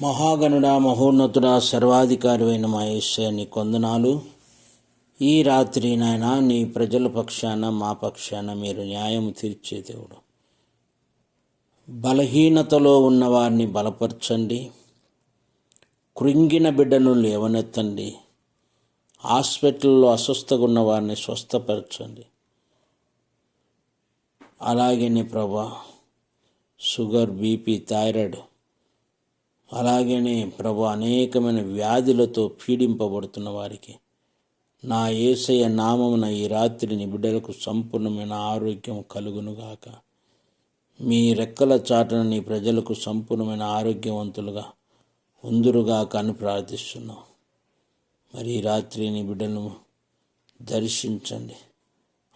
మహాగణుడా, మహోన్నతుడా, సర్వాధికారి అయిన మా యేసయ్య నీ కొందనాలు. ఈ రాత్రి నాయన నీ ప్రజల పక్షాన మా పక్షాన మీరు న్యాయం తీర్చే దేవుడు. బలహీనతలో ఉన్న వారిని బలపరచండి, కృంగిన బిడ్డను లేవనెత్తండి, హాస్పిటల్లో అస్వస్థగా ఉన్న వారిని స్వస్థపరచండి. అలాగే నీ ప్రభా షుగర్, బీపీ, థైరాయిడ్, అలాగనే ప్రభు అనేకమైన వ్యాధులతో పీడింపబడుతున్న వారికి నా యేసయ్య నామమున ఈ రాత్రి నీ బిడ్డలకు సంపూర్ణమైన ఆరోగ్యం కలుగునుగాక. మీ రెక్కల చాటున నీ ప్రజలకు సంపూర్ణమైన ఆరోగ్యవంతులుగా ఉందురుగాక అని ప్రార్థిస్తున్నాం. మరి ఈ రాత్రి నీ బిడ్డలను దర్శించండి,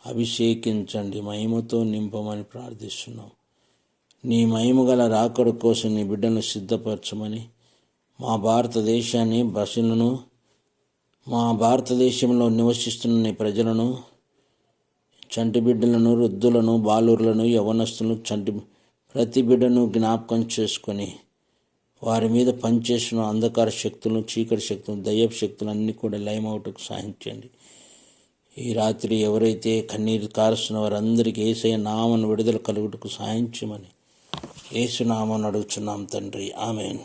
అభిషేకించండి, మహిమతో నింపమని ప్రార్థిస్తున్నాం. నీ మహిమగల రాకడ కోసం నీ బిడ్డను సిద్ధపరచమని మా భారతదేశాన్ని బస్సులను, మా భారతదేశంలో నివసిస్తున్న నీ ప్రజలను, చంటి బిడ్డలను, వృద్ధులను, బాలురులను, యవనస్తులను, ప్రతి బిడ్డను జ్ఞాపకం చేసుకొని వారి మీద పనిచేసిన అంధకార శక్తులను, చీకటి శక్తులను, దయ్యపు శక్తులు అన్నీ కూడా లయమవుటకు సాధించండి. ఈ రాత్రి ఎవరైతే కన్నీరు కారుస్తున్న వారందరికీ యేసయ్య నామమున విడుదల కలుగుటకు సాధించమని యేసు నామమున అడుగుచున్నాం తండ్రి. ఆమేన్.